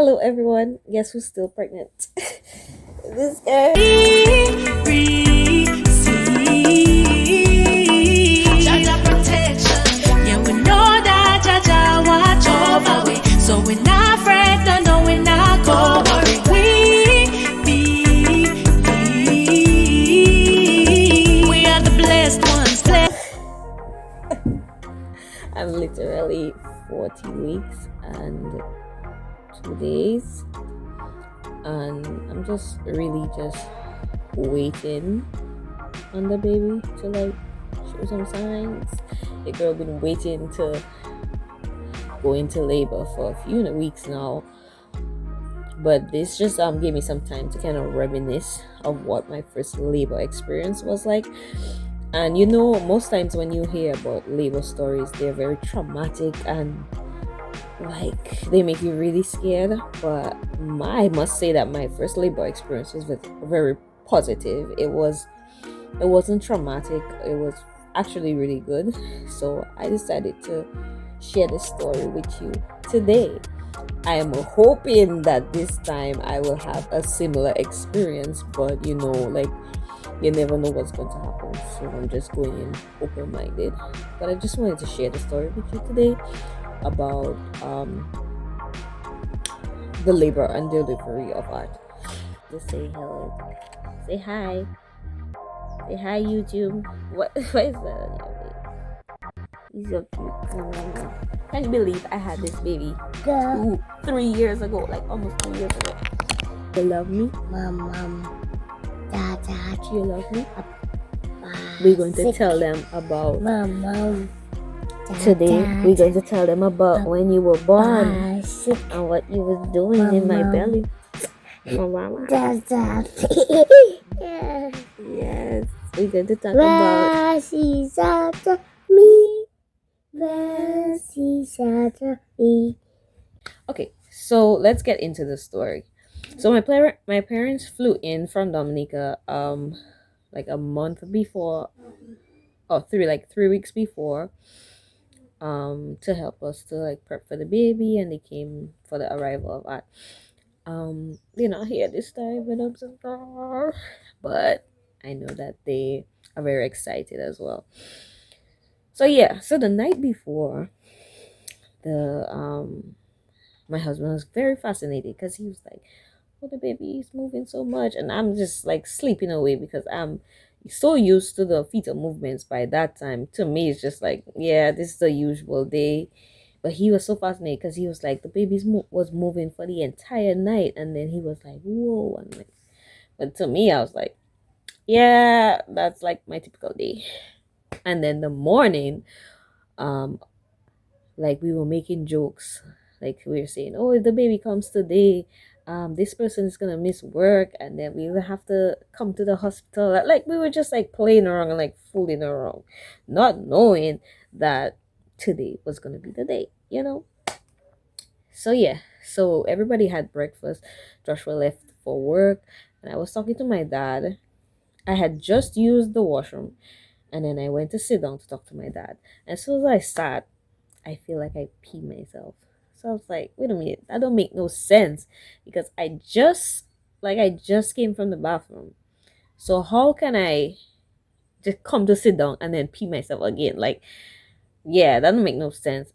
Hello, everyone. Guess who's still pregnant? This guy. Jaja protection. Yeah, we know that Jaja watch over we. So we not afraid, don't know we not go worry. We are the blessed ones. I'm literally 40 weeks and 2 days, and I'm just really just waiting on the baby to like show some signs. The girl been waiting to go into labor for a few weeks now, but this just gave me some time to kind of reminisce of what my first labor experience was like. And most times when you hear about labor stories, they're very traumatic and like they make you really scared. But I must say that my first labor experience was very positive. It wasn't traumatic. It was actually really good. So I decided to share this story with you today. I am hoping that this time I will have a similar experience, but like you never know what's going to happen. So I'm just going in open-minded. But I just wanted to share the story with you today about the labor and delivery of art. Just say hello. Say hi. Say hi, YouTube. What is that? He's so cute. Can you believe I had this baby 3 years ago? Like almost 3 years ago. You love me? Mom. Dad. You love me? We're going to tell them about Mom. today. We're going to tell them about when you were born and what you was doing in my belly. Mama. Dad. Yes. We're going to talk about me. Okay, so let's get into the story. So my parents flew in from Dominica like a month before, or 3 weeks before, to help us to like prep for the baby, and they came for the arrival of Art. They're not here this time, and I'm so sorry, but I know that they are very excited as well. So yeah, so the night before, my husband was very fascinated because he was like, "Oh, the baby is moving so much," and I'm just like sleeping away because I'm so used to the fetal movements by that time. To me, it's just like, yeah, this is the usual day. But he was so fascinated because he was like, the baby was moving for the entire night, and then he was like, "Whoa!" And like, but to me, I was like, yeah, that's like my typical day. And then the morning, um, like we were making jokes, like we were saying, "Oh, if the baby comes today, this person is gonna miss work, and then we will have to come to the hospital." Like we were just like playing around and like fooling around, not knowing that today was gonna be the day. So yeah, so everybody had breakfast. Joshua left for work, and I was talking to my dad. I had just used the washroom, and then I went to sit down to talk to my dad. And as soon as I sat, I feel like I peed myself. So I was like, wait a minute, that don't make no sense because I just came from the bathroom. So how can I just come to sit down and then pee myself again? Like, yeah, that don't make no sense.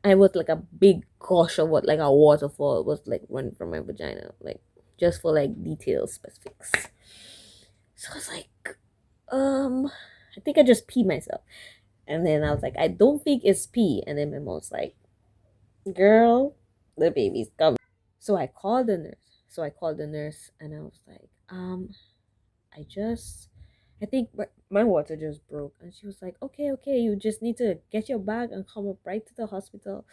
I was like a big gush of what, like a waterfall was like running from my vagina, like just for like details, specifics. So I was like, I think I just peed myself. And then I was like, I don't think it's pee. And then my mom's like, girl, the baby's coming. So I called the nurse. And I was like, I think my water just broke. And she was like, okay, you just need to get your bag and come up right to the hospital.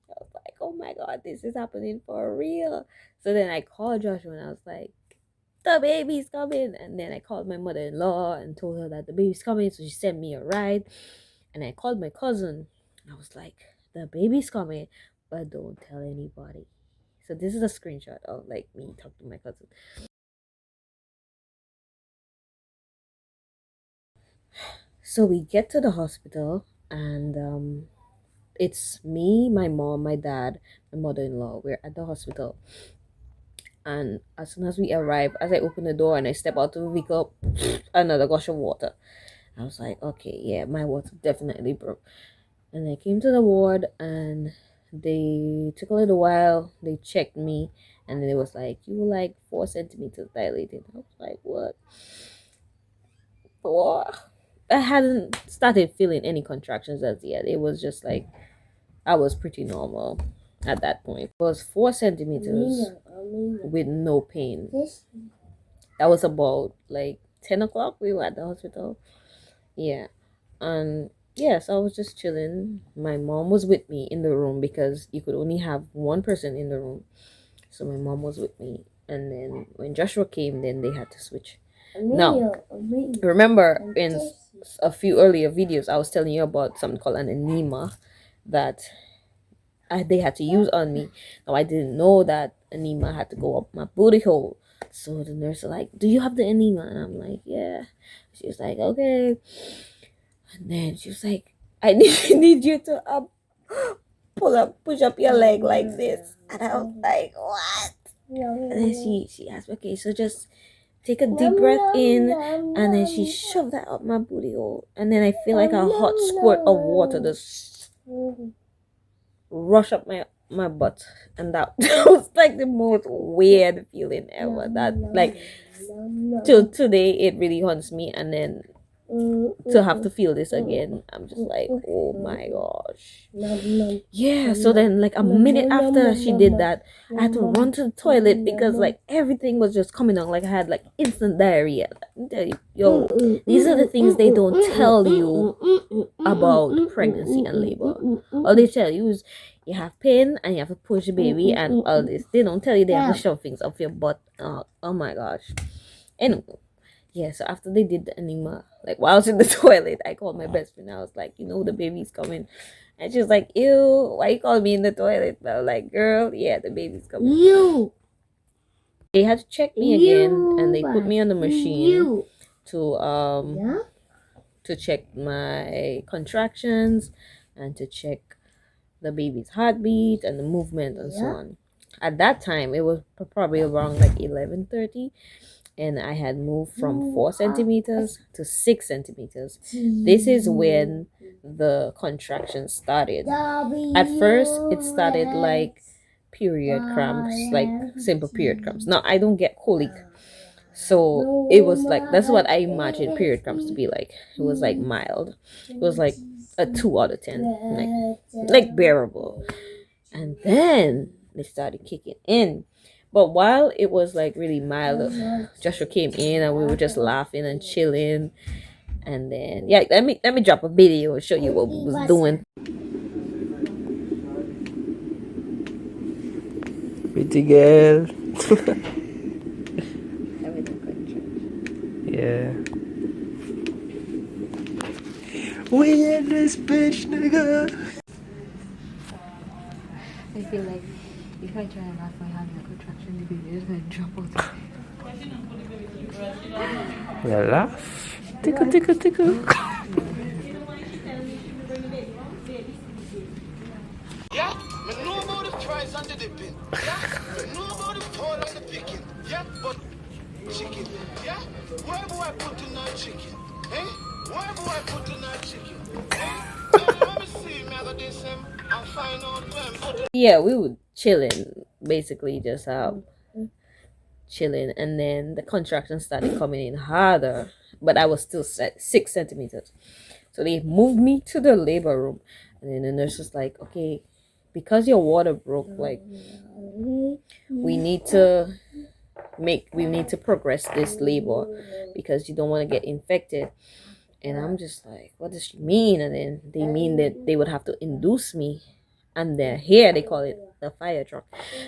I was like, oh my God, this is happening for real. So then I called Joshua and I was like, the baby's coming. And then I called my mother-in-law and told her that the baby's coming. So she sent me a ride. And I called my cousin. I was like, the baby's coming, but don't tell anybody. So this is a screenshot of like me talking to my cousin. So we get to the hospital, and it's me, my mom, my dad, my mother-in-law. We're at the hospital. And as soon as we arrive, as I open the door and I step out of the vehicle, another gush of water. I was like, okay, yeah, my water definitely broke. And I came to the ward and they took a little while. They checked me and then it was like, you were like 4 centimeters dilated. I was like, what? 4? I hadn't started feeling any contractions as yet. It was just like I was pretty normal at that point. It was 4 centimeters with no pain. That was about like 10 o'clock. We were at the hospital. Yeah. And yes, I was just chilling. My mom was with me in the room because you could only have one person in the room. So my mom was with me. And then when Joshua came, then they had to switch. Now, remember in a few earlier videos, I was telling you about something called an enema that they had to use on me. Now, I didn't know that enema had to go up my booty hole. So the nurse was like, do you have the enema? And I'm like, yeah. She was like, okay. And then she was like, I need you to push up your leg like this. And I was like, what? And then she asked me, okay, so just take a deep breath in, and then she shoved that up my booty hole, and then I feel like a hot squirt of water just rush up my butt, and that was like the most weird feeling ever. That like till today it really haunts me, and then to have to feel this again, I'm just like, oh my gosh. Yeah, so then like a minute after she did that, I had to run to the toilet because like everything was just coming out. Like I had like instant diarrhea. Let me tell you, yo, these are the things they don't tell you about pregnancy and labor. All they tell you is you have pain and you have to push the baby and all this. They don't tell you they have to shove things up your butt. Oh my gosh. Anyway. Yeah, so after they did the enema, like while I was in the toilet, I called my best friend. I was like, you know, the baby's coming. And she was like, ew, why you calling me in the toilet? And I was like, girl, yeah, the baby's coming. You. They had to check me again and they put me on the machine to check my contractions and to check the baby's heartbeat and the movement and so on. At that time, it was probably around like 11:30. And I had moved from 4 centimeters to 6 centimeters. This is when the contractions started. At first, it started like period cramps, like simple period cramps. Now, I don't get colic. So it was like, that's what I imagined period cramps to be like. It was like mild. It was like a 2 out of 10, like bearable. And then they started kicking in. But while it was like really mild, Joshua came in and we were just laughing and chilling. And then yeah, let me drop a video and show you what we was doing. Pretty girl. Yeah. We in this bitch, nigga. I feel like if I try and laugh while having a contraction, the baby is going to drop out. Yeah, laugh. Tickle, tickle, tickle. Yeah, I know about the fries and the dipping. Yeah, I know about the fall and the picking. Yeah, but chicken. Yeah, where do I put in that chicken? Eh? Where do I put in that chicken? Eh? Let me see, me I got this and find out them. Yeah, we were chilling, basically just chilling, and then the contractions started coming in harder, but I was still 6 centimeters. So they moved me to the labor room, and then the nurse was like, okay, because your water broke, like we need to progress this labor because you don't want to get infected. And I'm just like, what does she mean? And then they mean that they would have to induce me, and then here they call it the fire truck.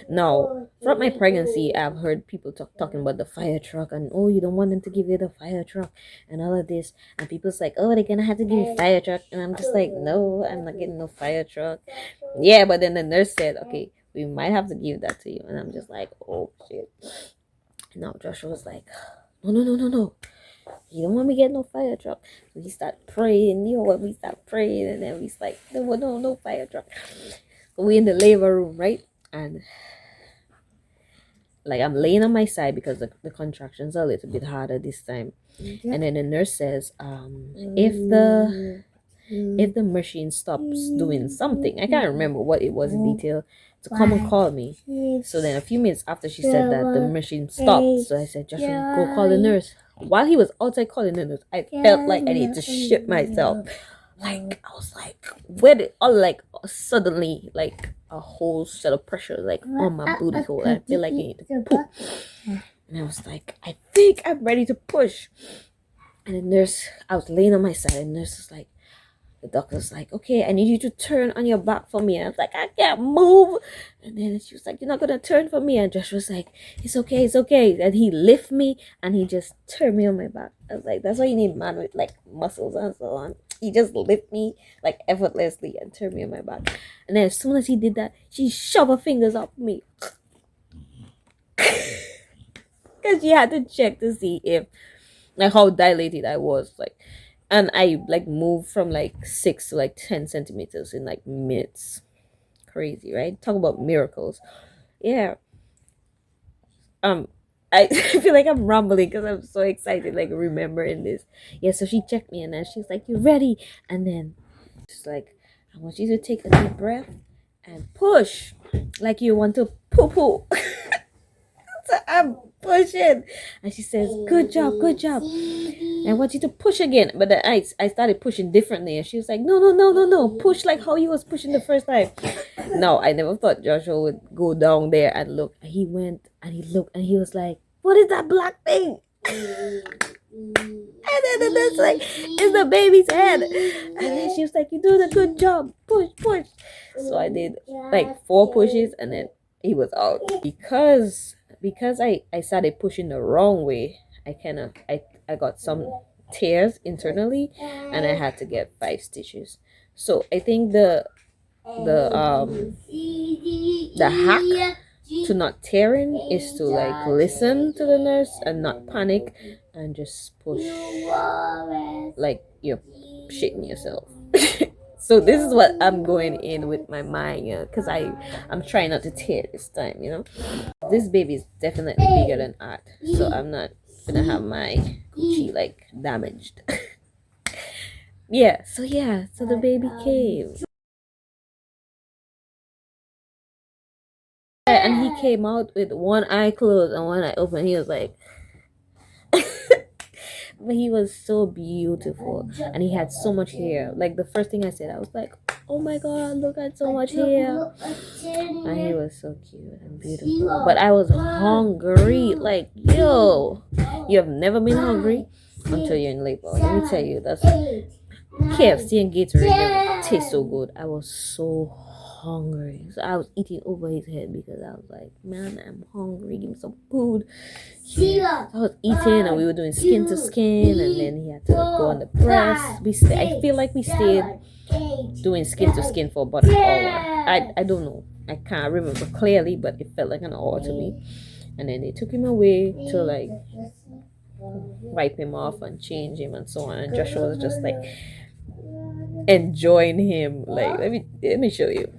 Now, throughout my pregnancy, I've heard people talking about the fire truck, and oh, you don't want them to give you the fire truck and all of this, and people's like, oh, they're gonna have to give you fire truck, and I'm just like, no, I'm not getting no fire truck. Yeah, but then the nurse said, okay, we might have to give that to you, and I'm just like, oh shit. Now Joshua was like, no, he don't want me to get no fire truck. So he started praying, when we start praying, and then we like, no fire truck. So we in the labor room, right? And like I'm laying on my side because the contractions are a little bit harder this time. And then the nurse says, if the machine stops doing something, I can't remember what it was in detail, to come and call me. So then a few minutes after she said that, the machine stopped. So I said, Joshua, go call the nurse. While he was outside calling the nurse, I felt like I need to shit myself. Like I was like, where did suddenly like a whole set of pressure like on my booty hole. I feel like I need to poop. And I was like, I think I'm ready to push. And the nurse, I was laying on my side, and the nurse was like, the doctor's like, okay, I need you to turn on your back for me. And I was like, I can't move. And then she was like, you're not gonna turn for me. And Josh was like, it's okay, it's okay. And he lift me and he just turned me on my back. I was like, that's why you need man with like muscles and so on. He just lift me like effortlessly and turned me on my back. And then as soon as he did that, she shoved her fingers up me. Because she had to check to see if like how dilated I was, like, and I like moved from like 6 to like 10 centimeters in like minutes. Crazy, right? Talk about miracles. Yeah. I feel like I'm rumbling because I'm so excited, like remembering this. Yeah, so she checked me and then she's like, "You ready?" And then she's like, "I want you to take a deep breath and push like you want to poo poo." So I'm pushing, and she says, "Good job, good job." I want you to push again, but then I started pushing differently, and she was like, "No, push like how you was pushing the first time." No, I never thought Joshua would go down there and look. He went and he looked, and he was like, "What is that black thing?" And then that's like, it's the baby's head. And then she was like, "You're doing a good job. Push, push." So I did like 4 pushes, and then he was out because I started pushing the wrong way. I got some tears internally, and I had to get 5 stitches. So I think the hack to not tearing is to like listen to the nurse and not panic and just push like you're shitting yourself. So this is what I'm going in with my mind, because I'm trying not to tear this time, This baby is definitely bigger than Art, so I'm not gonna have my Gucci like damaged. So the baby came. And he came out with one eye closed and one eye open. He was like, but he was so beautiful, and he had so much hair. Like the first thing I said, I was like, "Oh my god, look at so much hair!" And he was so cute and beautiful. But I was hungry. Like, yo, you have never been hungry until you're in labor. Let me tell you, that's KFC and Gatorade never taste so good. I was so hungry, so I was eating over his head because I was like, man, I'm hungry, give me some food. So I was eating, and we were doing skin to skin, and then he had to go on the breast. I feel like we stayed doing skin to skin for about an hour. I don't know, I can't remember clearly, but it felt like an hour to me. And then they took him away to like wipe him off and change him and so on, and Joshua was just like enjoying him. Like, let me show you.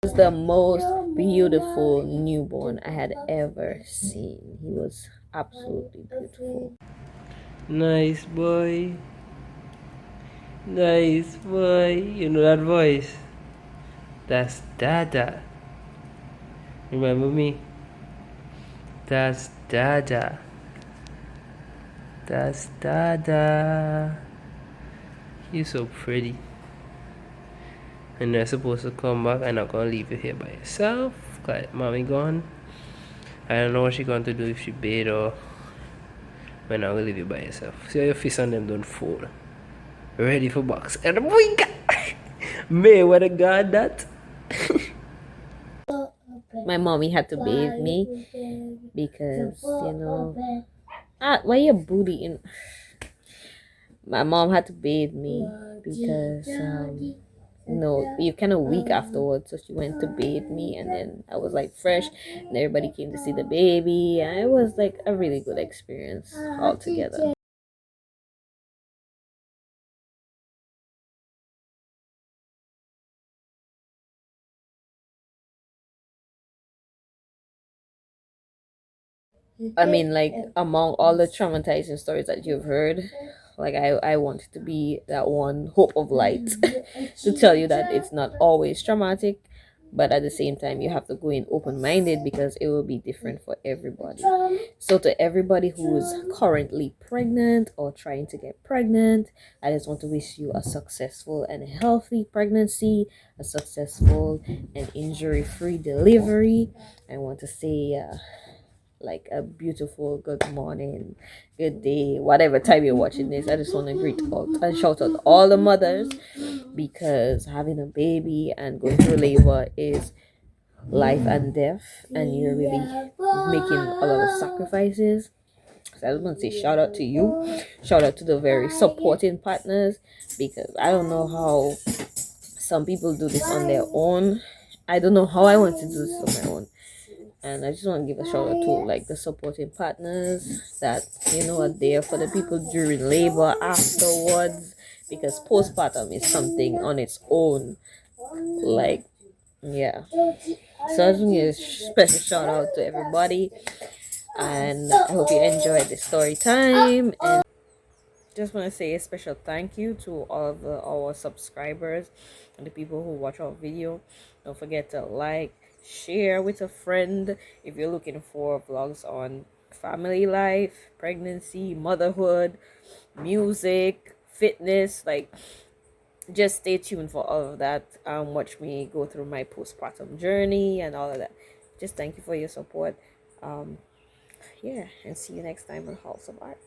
Was the most beautiful newborn I had ever seen. He was absolutely beautiful. Nice boy. Nice boy. You know that voice? That's Dada. Remember me? That's Dada. That's Dada. You're so pretty. And you're supposed to come back. I'm not gonna leave you here by yourself. Like, mommy gone. I don't know what she's going to do if she bathe or when I will leave you by yourself. See how your face on them don't fall. Ready for box. And boy, May, what a god that. My mommy had to bathe me because why your booty in. My mom had to bathe me because no, you kind of weak afterwards. So she went to bathe me, and then I was like fresh, and everybody came to see the baby, and it was like a really good experience altogether. I mean, like among all the traumatizing stories that you've heard, like I wanted to be that one hope of light to tell you that it's not always traumatic, but at the same time you have to go in open minded because it will be different for everybody. So to everybody who's currently pregnant or trying to get pregnant, I just want to wish you a successful and healthy pregnancy, a successful and injury free delivery. I want to say like a beautiful good morning, good day, whatever time you're watching this. I just want to greet all and shout out all the mothers because having a baby and going through labor is life and death, and you're really making a lot of sacrifices. So I just want to say shout out to you, shout out to the very supporting partners, because I don't know how some people do this on their own. I don't know how I want to do this on my own. And I just want to give a shout out to like the supporting partners that are there for the people during labor, afterwards, because postpartum is something on its own. Like, yeah. So I just want to give a special shout out to everybody, and I hope you enjoyed the story time. And just want to say a special thank you to all of our subscribers and the people who watch our video. Don't forget to like, share with a friend if you're looking for vlogs on family life, pregnancy, motherhood, music, fitness. Like, just stay tuned for all of that. Watch me go through my postpartum journey and all of that. Just thank you for your support. Yeah, and see you next time on House of Art.